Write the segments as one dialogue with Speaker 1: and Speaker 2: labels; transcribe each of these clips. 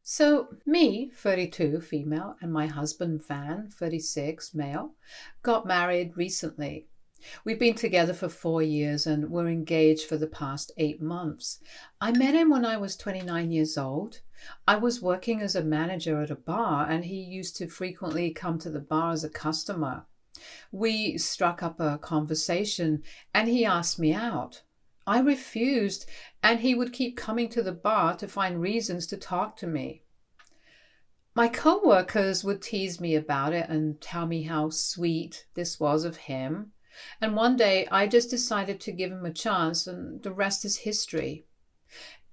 Speaker 1: So, me, 32, female, and my husband, Van, 36, male, got married recently. We've been together for 4 years and we're engaged for the past 8 months. I met him when I was 29 years old. I was working as a manager at a bar and he used to frequently come to the bar as a customer. We struck up a conversation and he asked me out. I refused, and he would keep coming to the bar to find reasons to talk to me. My co-workers would tease me about it and tell me how sweet this was of him. And one day I just decided to give him a chance, and the rest is history.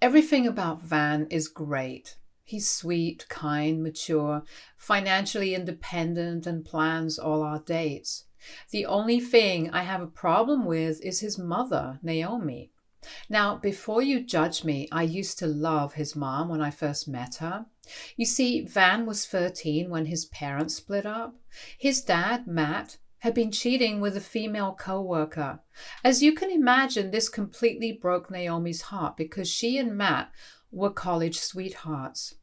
Speaker 1: Everything about Van is great. He's sweet, kind, mature, financially independent, and plans all our dates. The only thing I have a problem with is his mother, Naomi. Now, before you judge me, I used to love his mom when I first met her. You see, Van was 13 when his parents split up. His dad, Matt, had been cheating with a female co-worker. As you can imagine, this completely broke Naomi's heart because she and Matt were college sweethearts.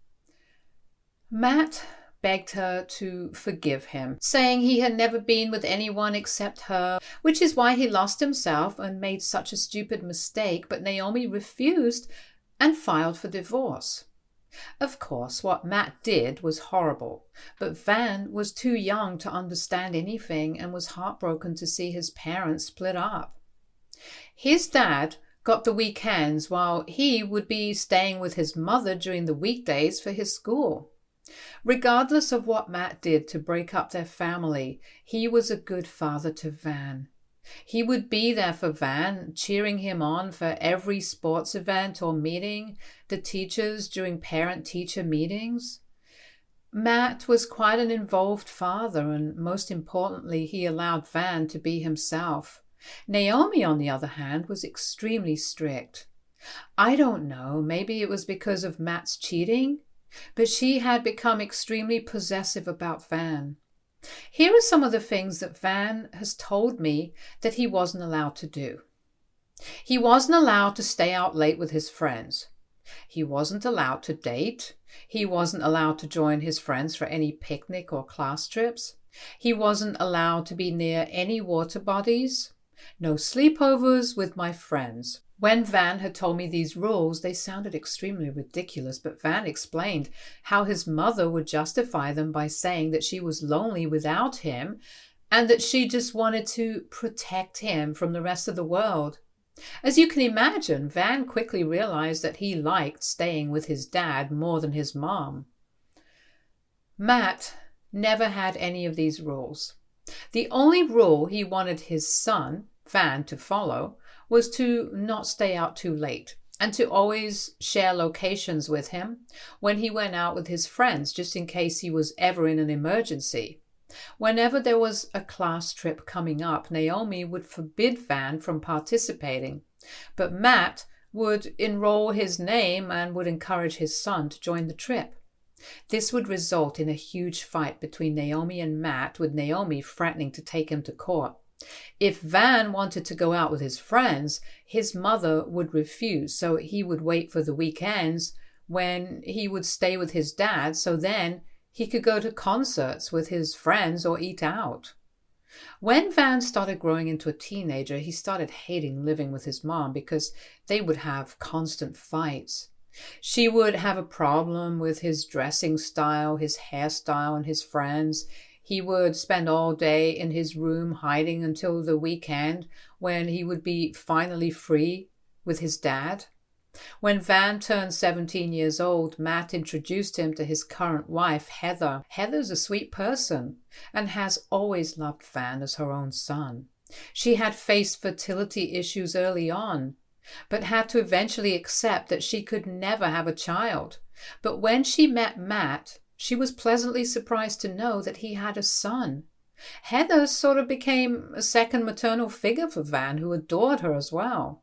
Speaker 1: Matt begged her to forgive him, saying he had never been with anyone except her, which is why he lost himself and made such a stupid mistake, but Naomi refused and filed for divorce. Of course, what Matt did was horrible, but Van was too young to understand anything and was heartbroken to see his parents split up. His dad got the weekends while he would be staying with his mother during the weekdays for his school. Regardless of what Matt did to break up their family, he was a good father to Van. He would be there for Van, cheering him on for every sports event or meeting, the teachers during parent-teacher meetings. Matt was quite an involved father, and most importantly, he allowed Van to be himself. Naomi, on the other hand, was extremely strict. I don't know, maybe it was because of Matt's cheating, but she had become extremely possessive about Van. Here are some of the things that Van has told me that he wasn't allowed to do. He wasn't allowed to stay out late with his friends. He wasn't allowed to date. He wasn't allowed to join his friends for any picnic or class trips. He wasn't allowed to be near any water bodies. No sleepovers with my friends. When Van had told me these rules, they sounded extremely ridiculous, but Van explained how his mother would justify them by saying that she was lonely without him and that she just wanted to protect him from the rest of the world. As you can imagine, Van quickly realized that he liked staying with his dad more than his mom. Matt never had any of these rules. The only rule he wanted his son, Van, to follow was to not stay out too late and to always share locations with him when he went out with his friends, just in case he was ever in an emergency. Whenever there was a class trip coming up, Naomi would forbid Van from participating, but Matt would enroll his name and would encourage his son to join the trip. This would result in a huge fight between Naomi and Matt, with Naomi threatening to take him to court. If Van wanted to go out with his friends, his mother would refuse, so he would wait for the weekends when he would stay with his dad, so then he could go to concerts with his friends or eat out. When Van started growing into a teenager, he started hating living with his mom because they would have constant fights. She would have a problem with his dressing style, his hairstyle, and his friends. He would spend all day in his room hiding until the weekend when he would be finally free with his dad. When Van turned 17 years old, Matt introduced him to his current wife, Heather. Heather's a sweet person and has always loved Van as her own son. She had faced fertility issues early on, but had to eventually accept that she could never have a child. But when she met Matt, she was pleasantly surprised to know that he had a son. Heather sort of became a second maternal figure for Van, who adored her as well.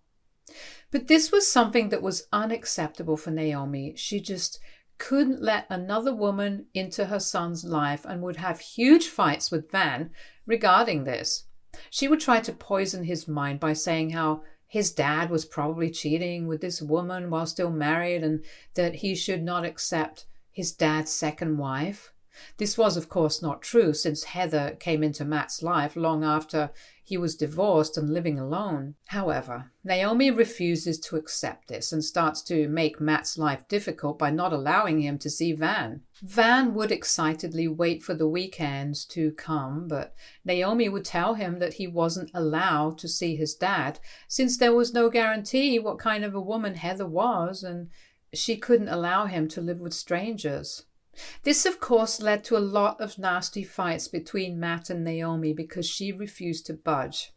Speaker 1: But this was something that was unacceptable for Naomi. She just couldn't let another woman into her son's life and would have huge fights with Van regarding this. She would try to poison his mind by saying how his dad was probably cheating with this woman while still married and that he should not accept his dad's second wife. This was, of course, not true, since Heather came into Matt's life long after he was divorced and living alone. However, Naomi refuses to accept this and starts to make Matt's life difficult by not allowing him to see Van. Van would excitedly wait for the weekends to come, but Naomi would tell him that he wasn't allowed to see his dad, since there was no guarantee what kind of a woman Heather was, and she couldn't allow him to live with strangers. This, of course, led to a lot of nasty fights between Matt and Naomi because she refused to budge.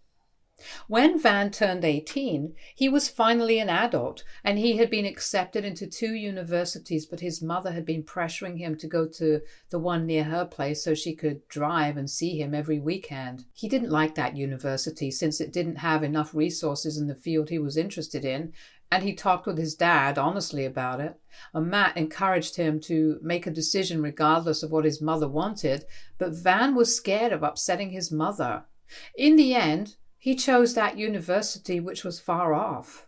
Speaker 1: When Van turned 18, he was finally an adult, and he had been accepted into 2 universities, but his mother had been pressuring him to go to the one near her place so she could drive and see him every weekend. He didn't like that university since it didn't have enough resources in the field he was interested in, and he talked with his dad honestly about it. Matt encouraged him to make a decision regardless of what his mother wanted, but Van was scared of upsetting his mother. In the end, he chose that university, which was far off.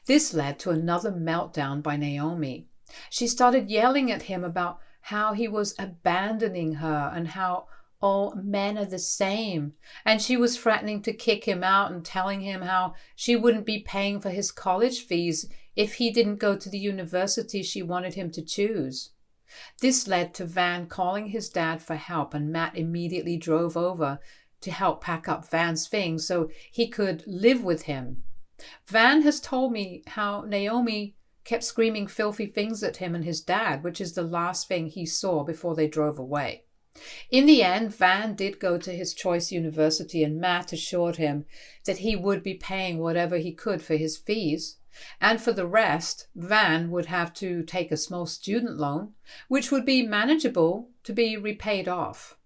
Speaker 1: This led to another meltdown by Naomi. She started yelling at him about how he was abandoning her and how all men are the same, and she was threatening to kick him out and telling him how she wouldn't be paying for his college fees if he didn't go to the university she wanted him to choose. This led to Van calling his dad for help, and Matt immediately drove over to help pack up Van's things so he could live with him. Van has told me how Naomi kept screaming filthy things at him and his dad, which is the last thing he saw before they drove away. In the end, Van did go to his choice university, and Matt assured him that he would be paying whatever he could for his fees, and for the rest, Van would have to take a small student loan, which would be manageable to be repaid off.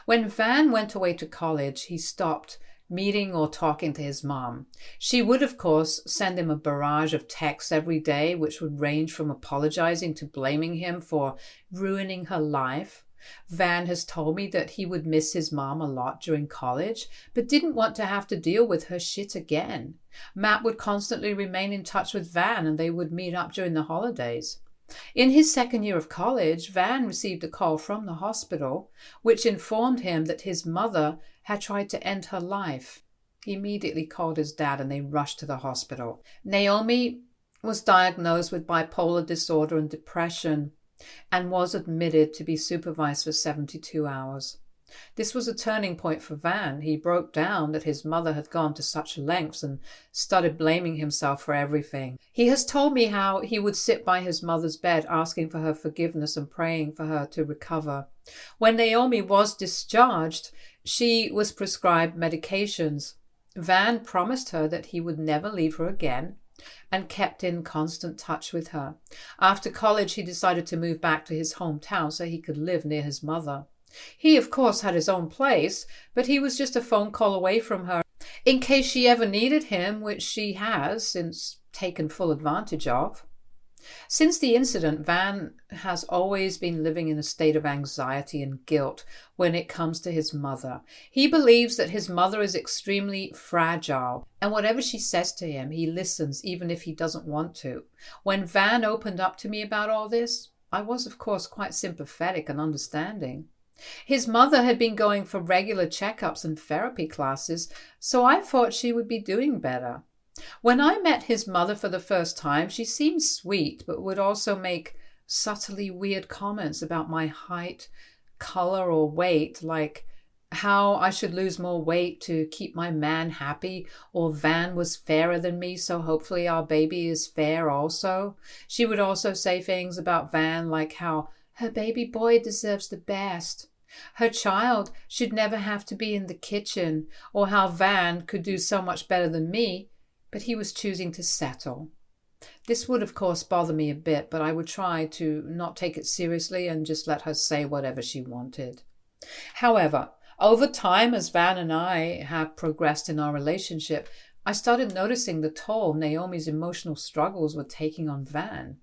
Speaker 1: When Van went away to college, he stopped meeting or talking to his mom. She would, of course, send him a barrage of texts every day, which would range from apologizing to blaming him for ruining her life. Van has told me that he would miss his mom a lot during college, but didn't want to have to deal with her shit again. Matt would constantly remain in touch with Van, and they would meet up during the holidays. In his second year of college, Van received a call from the hospital, which informed him that his mother had tried to end her life. He immediately called his dad, and they rushed to the hospital. Naomi was diagnosed with bipolar disorder and depression, and was admitted to be supervised for 72 hours. This was a turning point for Van. He broke down that his mother had gone to such lengths and started blaming himself for everything. He has told me how he would sit by his mother's bed asking for her forgiveness and praying for her to recover. When Naomi was discharged, she was prescribed medications. Van promised her that he would never leave her again and kept in constant touch with her. After college, he decided to move back to his hometown so he could live near his mother. He, of course, had his own place, but he was just a phone call away from her in case she ever needed him, which she has since taken full advantage of. Since the incident, Van has always been living in a state of anxiety and guilt when it comes to his mother. He believes that his mother is extremely fragile, and whatever she says to him, he listens even if he doesn't want to. When Van opened up to me about all this, I was, of course, quite sympathetic and understanding. His mother had been going for regular checkups and therapy classes, so I thought she would be doing better. When I met his mother for the first time, she seemed sweet, but would also make subtly weird comments about my height, color, or weight, like how I should lose more weight to keep my man happy, or Van was fairer than me, so hopefully our baby is fair also. She would also say things about Van like how her baby boy deserves the best. Her child should never have to be in the kitchen, or how Van could do so much better than me, but he was choosing to settle. This would, of course, bother me a bit, but I would try to not take it seriously and just let her say whatever she wanted. However, over time, as Van and I have progressed in our relationship, I started noticing the toll Naomi's emotional struggles were taking on Van.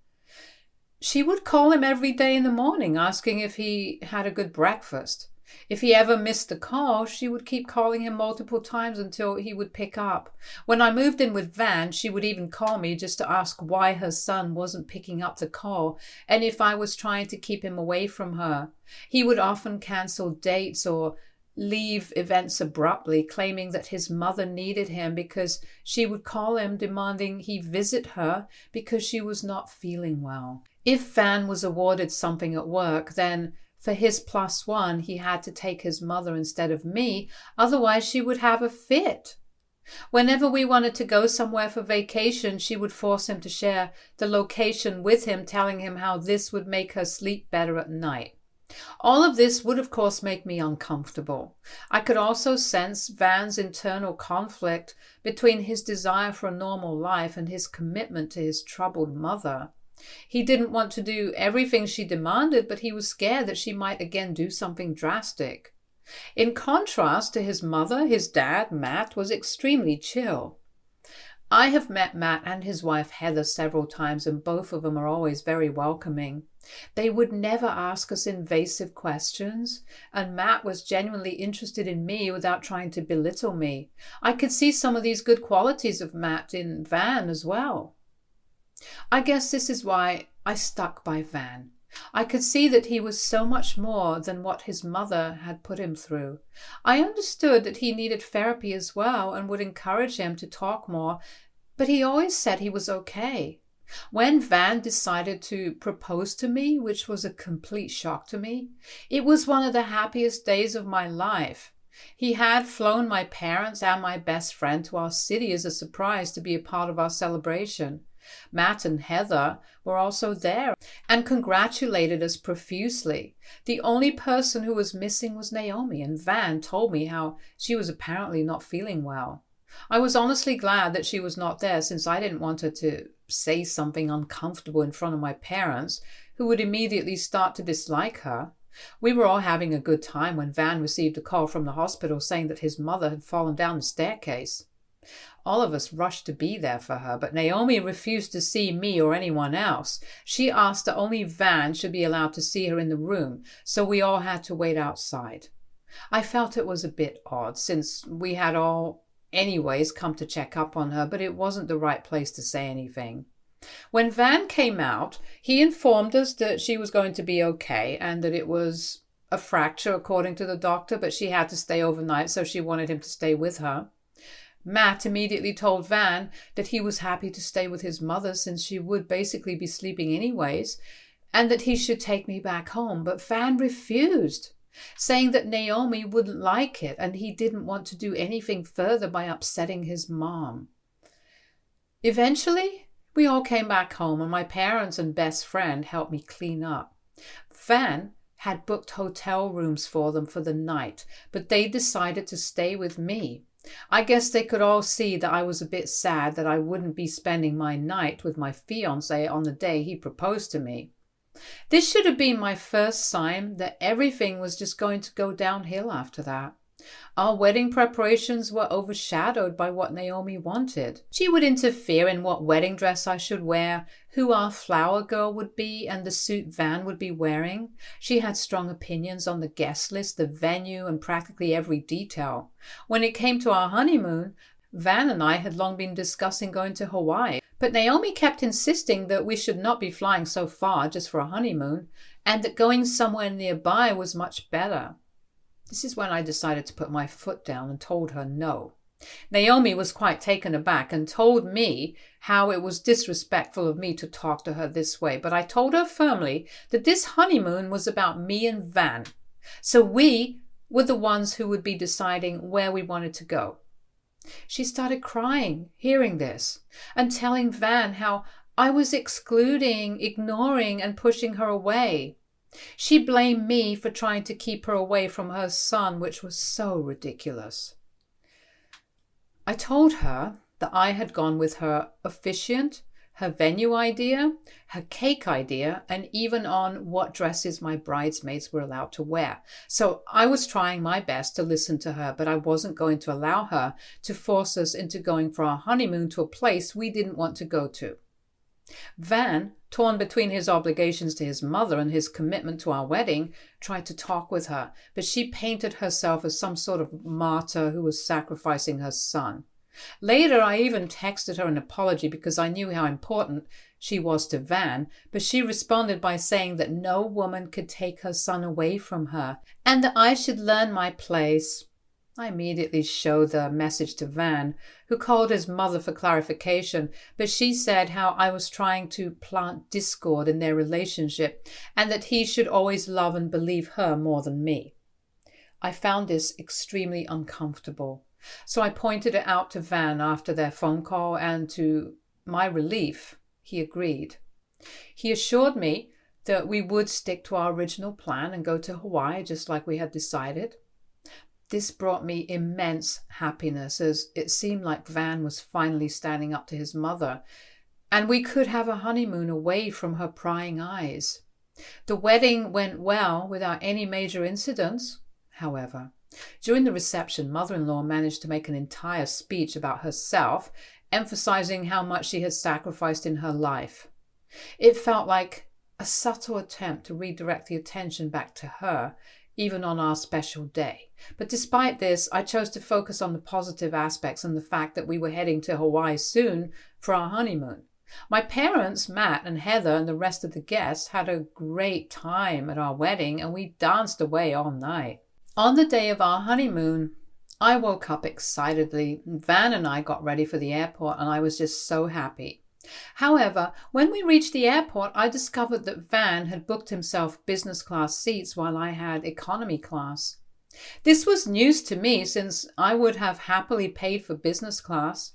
Speaker 1: She would call him every day in the morning asking if he had a good breakfast. If he ever missed the call, she would keep calling him multiple times until he would pick up. When I moved in with Van, she would even call me just to ask why her son wasn't picking up the call and if I was trying to keep him away from her. He would often cancel dates or leave events abruptly, claiming that his mother needed him because she would call him demanding he visit her because she was not feeling well. If Van was awarded something at work, then for his +1, he had to take his mother instead of me, otherwise she would have a fit. Whenever we wanted to go somewhere for vacation, she would force him to share the location with him, telling him how this would make her sleep better at night. All of this would, of course, make me uncomfortable. I could also sense Van's internal conflict between his desire for a normal life and his commitment to his troubled mother. He didn't want to do everything she demanded, but he was scared that she might again do something drastic. In contrast to his mother, his dad, Matt, was extremely chill. I have met Matt and his wife Heather several times, and both of them are always very welcoming. They would never ask us invasive questions, and Matt was genuinely interested in me without trying to belittle me. I could see some of these good qualities of Matt in Van as well. I guess this is why I stuck by Van. I could see that he was so much more than what his mother had put him through. I understood that he needed therapy as well and would encourage him to talk more, but he always said he was okay. When Van decided to propose to me, which was a complete shock to me, it was one of the happiest days of my life. He had flown my parents and my best friend to our city as a surprise to be a part of our celebration. Matt and Heather were also there and congratulated us profusely. The only person who was missing was Naomi, and Van told me how she was apparently not feeling well. I was honestly glad that she was not there, since I didn't want her to say something uncomfortable in front of my parents, who would immediately start to dislike her. We were all having a good time when Van received a call from the hospital saying that his mother had fallen down the staircase. All of us rushed to be there for her, but Naomi refused to see me or anyone else. She asked that only Van should be allowed to see her in the room, so we all had to wait outside. I felt it was a bit odd, since we had all anyways come to check up on her, but it wasn't the right place to say anything. When Van came out, he informed us that she was going to be okay and that it was a fracture according to the doctor, but she had to stay overnight, so she wanted him to stay with her. Matt immediately told Van that he was happy to stay with his mother since she would basically be sleeping anyways, and that he should take me back home, but Van refused, saying that Naomi wouldn't like it and he didn't want to do anything further by upsetting his mom. Eventually, we all came back home and my parents and best friend helped me clean up. Van had booked hotel rooms for them for the night, but they decided to stay with me. I guess they could all see that I was a bit sad that I wouldn't be spending my night with my fiancé on the day he proposed to me. This should have been my first sign that everything was just going to go downhill after that. Our wedding preparations were overshadowed by what Naomi wanted. She would interfere in what wedding dress I should wear, who our flower girl would be, and the suit Van would be wearing. She had strong opinions on the guest list, the venue, and practically every detail. When it came to our honeymoon, Van and I had long been discussing going to Hawaii, but Naomi kept insisting that we should not be flying so far just for a honeymoon, and that going somewhere nearby was much better. This is when I decided to put my foot down and told her no. Naomi was quite taken aback and told me how it was disrespectful of me to talk to her this way, but I told her firmly that this honeymoon was about me and Van, so we were the ones who would be deciding where we wanted to go. She started crying, hearing this, and telling Van how I was excluding, ignoring, and pushing her away. She blamed me for trying to keep her away from her son, which was so ridiculous. I told her that I had gone with her officiant, her venue idea, her cake idea, and even on what dresses my bridesmaids were allowed to wear. So I was trying my best to listen to her, but I wasn't going to allow her to force us into going for our honeymoon to a place we didn't want to go to. Van torn between his obligations to his mother and his commitment to our wedding, tried to talk with her, but she painted herself as some sort of martyr who was sacrificing her son. Later, I even texted her an apology because I knew how important she was to Van, but she responded by saying that no woman could take her son away from her and that I should learn my place. I immediately showed the message to Van, who called his mother for clarification, but she said how I was trying to plant discord in their relationship and that he should always love and believe her more than me. I found this extremely uncomfortable, so I pointed it out to Van after their phone call, and to my relief, he agreed. He assured me that we would stick to our original plan and go to Hawaii just like we had decided. This brought me immense happiness, as it seemed like Van was finally standing up to his mother, and we could have a honeymoon away from her prying eyes. The wedding went well without any major incidents, however. During the reception, mother-in-law managed to make an entire speech about herself, emphasizing how much she had sacrificed in her life. It felt like a subtle attempt to redirect the attention back to her, even on our special day. But despite this, I chose to focus on the positive aspects and the fact that we were heading to Hawaii soon for our honeymoon. My parents, Matt and Heather, and the rest of the guests had a great time at our wedding, and we danced away all night. On the day of our honeymoon, I woke up excitedly. Van and I got ready for the airport, and I was just so happy. However, when we reached the airport, I discovered that Van had booked himself business class seats while I had economy class. This was news to me, since I would have happily paid for business class.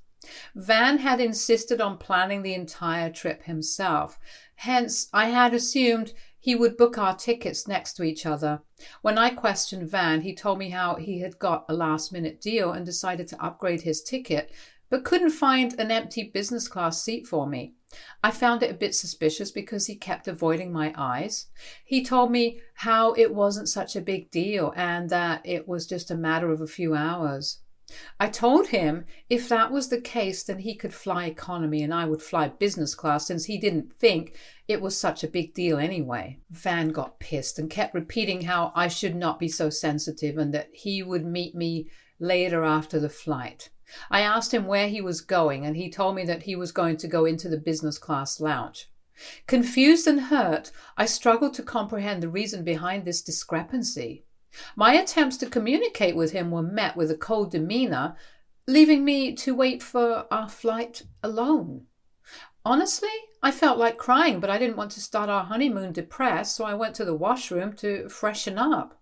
Speaker 1: Van had insisted on planning the entire trip himself. Hence, I had assumed he would book our tickets next to each other. When I questioned Van, he told me how he had got a last-minute deal and decided to upgrade his ticket, but couldn't find an empty business class seat for me. I found it a bit suspicious because he kept avoiding my eyes. He told me how it wasn't such a big deal and that it was just a matter of a few hours. I told him if that was the case, then he could fly economy and I would fly business class, since he didn't think it was such a big deal anyway. Van got pissed and kept repeating how I should not be so sensitive and that he would meet me later after the flight. I asked him where he was going, and he told me that he was going to go into the business class lounge. Confused and hurt, I struggled to comprehend the reason behind this discrepancy. My attempts to communicate with him were met with a cold demeanor, leaving me to wait for our flight alone. Honestly, I felt like crying, but I didn't want to start our honeymoon depressed, so I went to the washroom to freshen up.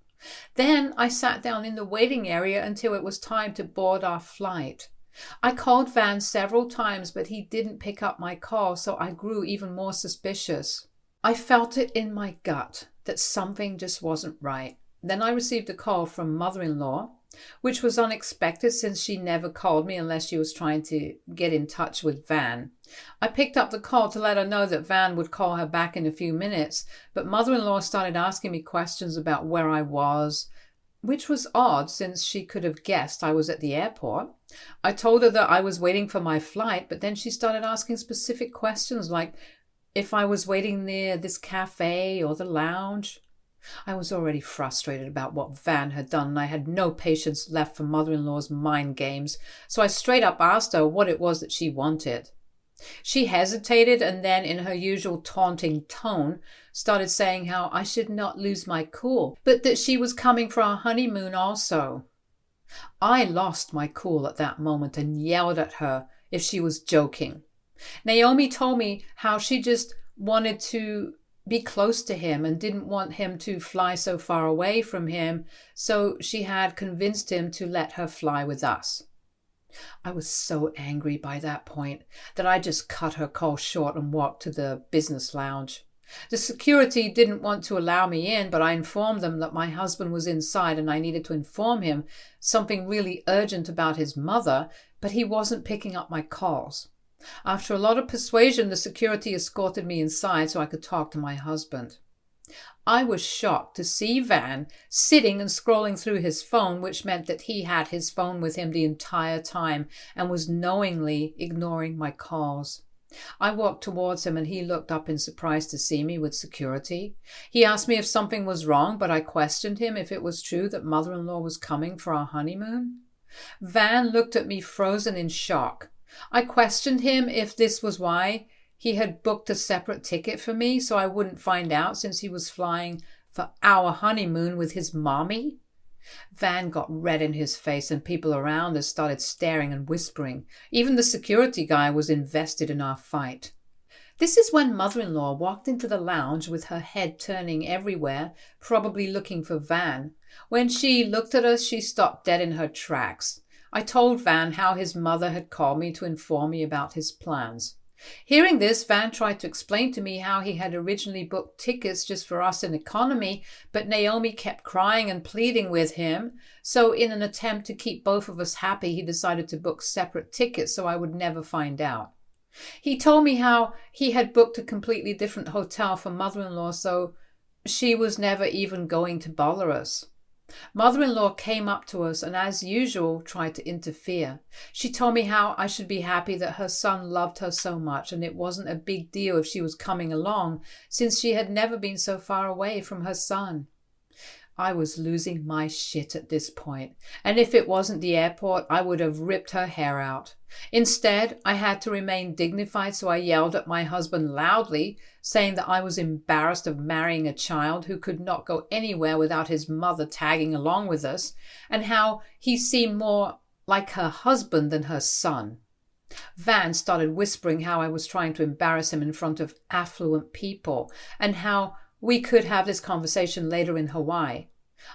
Speaker 1: Then I sat down in the waiting area until it was time to board our flight. I called Van several times, but he didn't pick up my call, so I grew even more suspicious. I felt it in my gut that something just wasn't right. Then I received a call from mother-in-law, which was unexpected since she never called me unless she was trying to get in touch with Van. I picked up the call to let her know that Van would call her back in a few minutes, but mother-in-law started asking me questions about where I was, which was odd since she could have guessed I was at the airport. I told her that I was waiting for my flight, but then she started asking specific questions like if I was waiting near this cafe or the lounge. I was already frustrated about what Van had done, and I had no patience left for mother-in-law's mind games, so I straight up asked her what it was that she wanted. She hesitated and then, in her usual taunting tone, started saying how I should not lose my cool, but that she was coming for our honeymoon also. I lost my cool at that moment and yelled at her if she was joking. Naomi told me how she just wanted to be close to him and didn't want him to fly so far away from him, so she had convinced him to let her fly with us. I was so angry by that point that I just cut her call short and walked to the business lounge. The security didn't want to allow me in, but I informed them that my husband was inside and I needed to inform him something really urgent about his mother, but he wasn't picking up my calls. After a lot of persuasion, the security escorted me inside so I could talk to my husband. I was shocked to see Van sitting and scrolling through his phone, which meant that he had his phone with him the entire time and was knowingly ignoring my calls. I walked towards him and he looked up in surprise to see me with security. He asked me if something was wrong, but I questioned him if it was true that mother-in-law was coming for our honeymoon. Van looked at me frozen in shock. I questioned him if this was why he had booked a separate ticket for me so I wouldn't find out since he was flying for our honeymoon with his mommy. Van got red in his face and people around us started staring and whispering. Even the security guy was invested in our fight. This is when mother-in-law walked into the lounge with her head turning everywhere, probably looking for Van. When she looked at us, she stopped dead in her tracks. I told Van how his mother had called me to inform me about his plans. Hearing this, Van tried to explain to me how he had originally booked tickets just for us in economy, but Naomi kept crying and pleading with him. So in an attempt to keep both of us happy, he decided to book separate tickets so I would never find out. He told me how he had booked a completely different hotel for mother-in-law, so she was never even going to bother us. Mother-in-law came up to us and, as usual, tried to interfere. She told me how I should be happy that her son loved her so much and it wasn't a big deal if she was coming along, since she had never been so far away from her son. I was losing my shit at this point, and if it wasn't the airport, I would have ripped her hair out. Instead, I had to remain dignified, so I yelled at my husband loudly, saying that I was embarrassed of marrying a child who could not go anywhere without his mother tagging along with us, and how he seemed more like her husband than her son. Van started whispering how I was trying to embarrass him in front of affluent people, and how we could have this conversation later in Hawaii.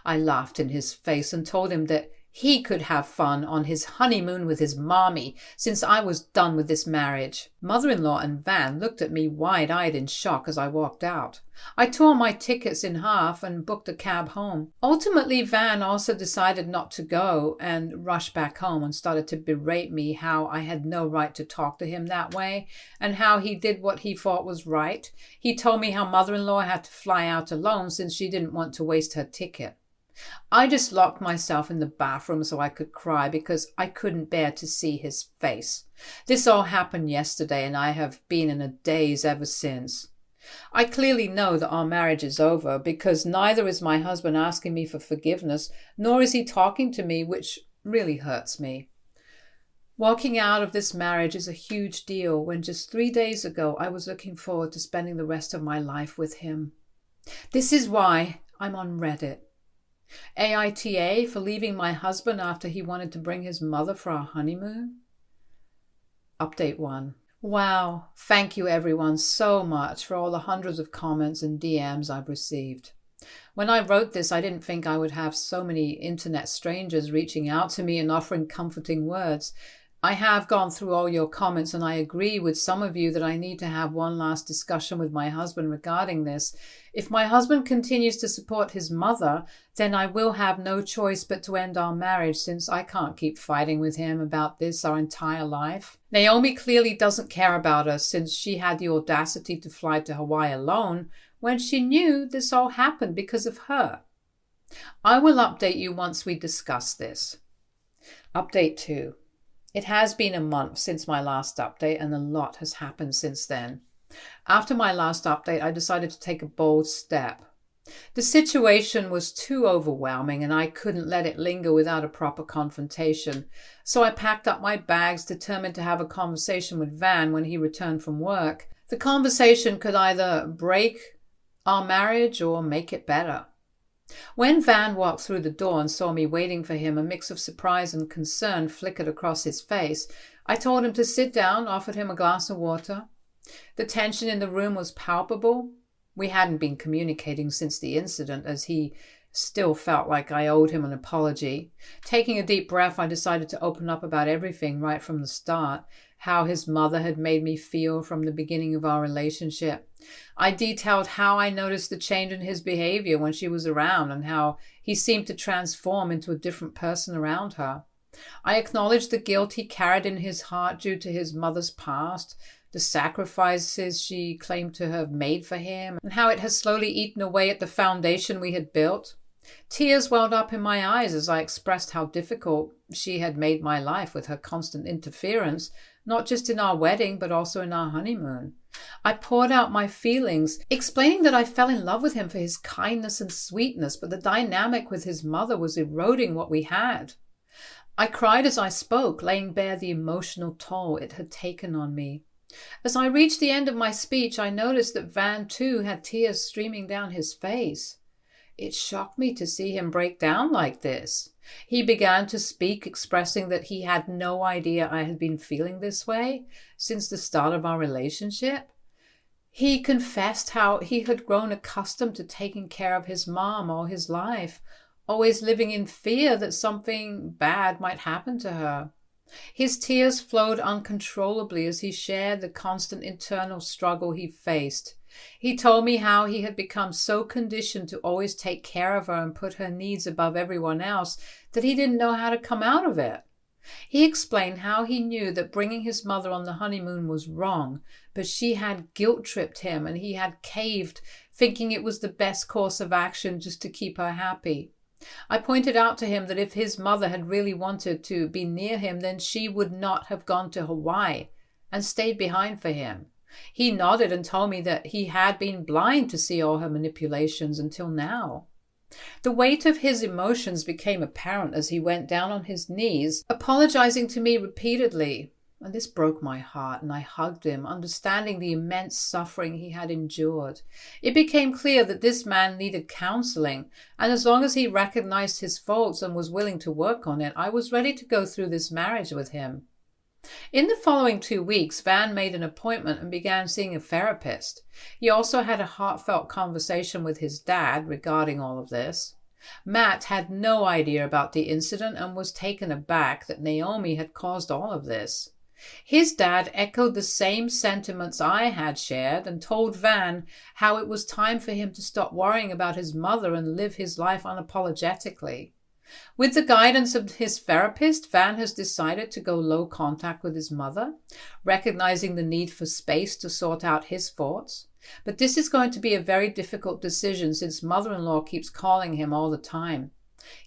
Speaker 1: I laughed in his face and told him that he could have fun on his honeymoon with his mommy, since I was done with this marriage. Mother-in-law and Van looked at me wide-eyed in shock as I walked out. I tore my tickets in half and booked a cab home. Ultimately, Van also decided not to go and rushed back home and started to berate me how I had no right to talk to him that way and how he did what he thought was right. He told me how mother-in-law had to fly out alone since she didn't want to waste her ticket. I just locked myself in the bathroom so I could cry because I couldn't bear to see his face. This all happened yesterday and I have been in a daze ever since. I clearly know that our marriage is over because neither is my husband asking me for forgiveness, nor is he talking to me, which really hurts me. Walking out of this marriage is a huge deal when just 3 days ago I was looking forward to spending the rest of my life with him. This is why I'm on Reddit. AITA for leaving my husband after he wanted to bring his mother for our honeymoon. Update 1. Wow, thank you everyone so much for all the hundreds of comments and DMs I've received. When I wrote this, I didn't think I would have so many internet strangers reaching out to me and offering comforting words. I have gone through all your comments and I agree with some of you that I need to have one last discussion with my husband regarding this. If my husband continues to support his mother, then I will have no choice but to end our marriage since I can't keep fighting with him about this our entire life. Naomi clearly doesn't care about us since she had the audacity to fly to Hawaii alone when she knew this all happened because of her. I will update you once we discuss this. Update 2. It has been a month since my last update and a lot has happened since then. After my last update, I decided to take a bold step. The situation was too overwhelming and I couldn't let it linger without a proper confrontation. So I packed up my bags, determined to have a conversation with Van when he returned from work. The conversation could either break our marriage or make it better. When Van walked through the door and saw me waiting for him, a mix of surprise and concern flickered across his face. I told him to sit down, offered him a glass of water. The tension in the room was palpable. We hadn't been communicating since the incident, as he still felt like I owed him an apology. Taking a deep breath, I decided to open up about everything right from the start. How his mother had made me feel from the beginning of our relationship. I detailed how I noticed the change in his behavior when she was around and how he seemed to transform into a different person around her. I acknowledged the guilt he carried in his heart due to his mother's past, the sacrifices she claimed to have made for him, and how it has slowly eaten away at the foundation we had built. Tears welled up in my eyes as I expressed how difficult she had made my life with her constant interference, not just in our wedding, but also in our honeymoon. I poured out my feelings, explaining that I fell in love with him for his kindness and sweetness, but the dynamic with his mother was eroding what we had. I cried as I spoke, laying bare the emotional toll it had taken on me. As I reached the end of my speech, I noticed that Van, too, had tears streaming down his face. It shocked me to see him break down like this. He began to speak, expressing that he had no idea I had been feeling this way since the start of our relationship. He confessed how he had grown accustomed to taking care of his mom all his life, always living in fear that something bad might happen to her. His tears flowed uncontrollably as he shared the constant internal struggle he faced. He told me how he had become so conditioned to always take care of her and put her needs above everyone else that he didn't know how to come out of it. He explained how he knew that bringing his mother on the honeymoon was wrong, but she had guilt-tripped him and he had caved, thinking it was the best course of action just to keep her happy. I pointed out to him that if his mother had really wanted to be near him, then she would not have gone to Hawaii and stayed behind for him. He nodded and told me that he had been blind to see all her manipulations until now. The weight of his emotions became apparent as he went down on his knees, apologizing to me repeatedly. And this broke my heart, and I hugged him, understanding the immense suffering he had endured. It became clear that this man needed counseling, and as long as he recognized his faults and was willing to work on it, I was ready to go through this marriage with him. In the following 2 weeks, Van made an appointment and began seeing a therapist. He also had a heartfelt conversation with his dad regarding all of this. Matt had no idea about the incident and was taken aback that Naomi had caused all of this. His dad echoed the same sentiments I had shared and told Van how it was time for him to stop worrying about his mother and live his life unapologetically. With the guidance of his therapist, Van has decided to go low contact with his mother, recognizing the need for space to sort out his thoughts. But this is going to be a very difficult decision since mother-in-law keeps calling him all the time.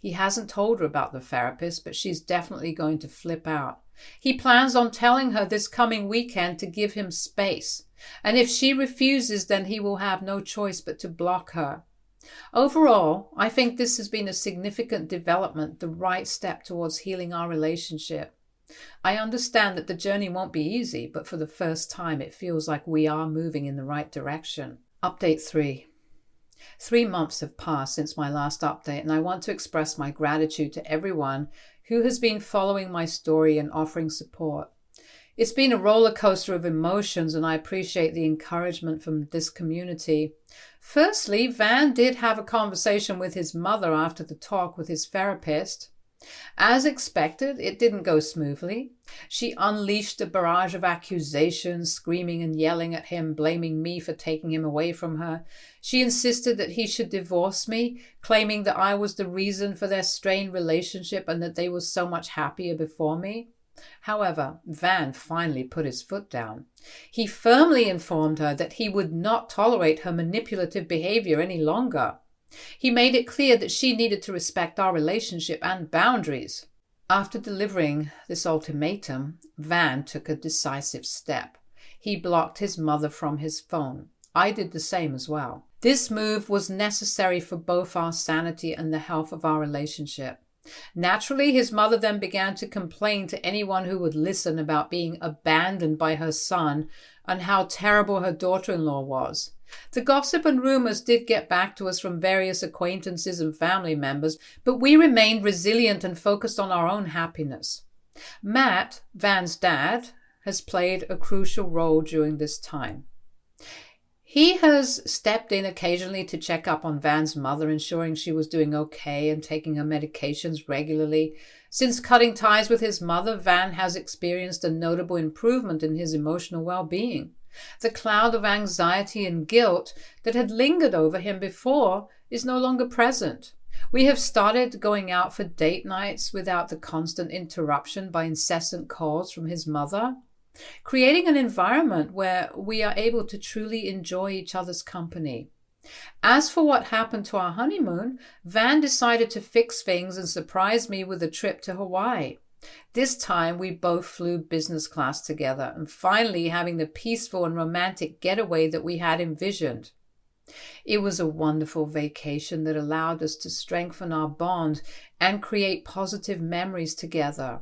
Speaker 1: He hasn't told her about the therapist, but she's definitely going to flip out. He plans on telling her this coming weekend to give him space, and if she refuses, then he will have no choice but to block her. Overall, I think this has been a significant development, the right step towards healing our relationship. I understand that the journey won't be easy, but for the first time it feels like we are moving in the right direction. Update 3. 3 months have passed since my last update, and I want to express my gratitude to everyone who has been following my story and offering support. It's been a roller coaster of emotions, and I appreciate the encouragement from this community. Firstly, Van did have a conversation with his mother after the talk with his therapist. As expected, it didn't go smoothly. She unleashed a barrage of accusations, screaming and yelling at him, blaming me for taking him away from her. She insisted that he should divorce me, claiming that I was the reason for their strained relationship and that they were so much happier before me. However, Van finally put his foot down. He firmly informed her that he would not tolerate her manipulative behavior any longer. He made it clear that she needed to respect our relationship and boundaries. After delivering this ultimatum, Van took a decisive step. He blocked his mother from his phone. I did the same as well. This move was necessary for both our sanity and the health of our relationship. Naturally, his mother then began to complain to anyone who would listen about being abandoned by her son and how terrible her daughter-in-law was. The gossip and rumors did get back to us from various acquaintances and family members, but we remained resilient and focused on our own happiness. Matt, Van's dad, has played a crucial role during this time. He has stepped in occasionally to check up on Van's mother, ensuring she was doing okay and taking her medications regularly. Since cutting ties with his mother, Van has experienced a notable improvement in his emotional well-being. The cloud of anxiety and guilt that had lingered over him before is no longer present. We have started going out for date nights without the constant interruption by incessant calls from his mother, creating an environment where we are able to truly enjoy each other's company. As for what happened to our honeymoon, Van decided to fix things and surprise me with a trip to Hawaii. This time we both flew business class together and finally having the peaceful and romantic getaway that we had envisioned. It was a wonderful vacation that allowed us to strengthen our bond and create positive memories together.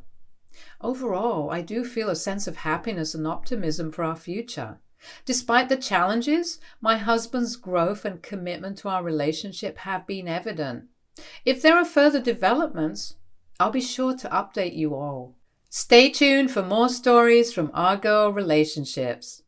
Speaker 1: Overall, I do feel a sense of happiness and optimism for our future. Despite the challenges, my husband's growth and commitment to our relationship have been evident. If there are further developments, I'll be sure to update you all. Stay tuned for more stories from our girl relationships.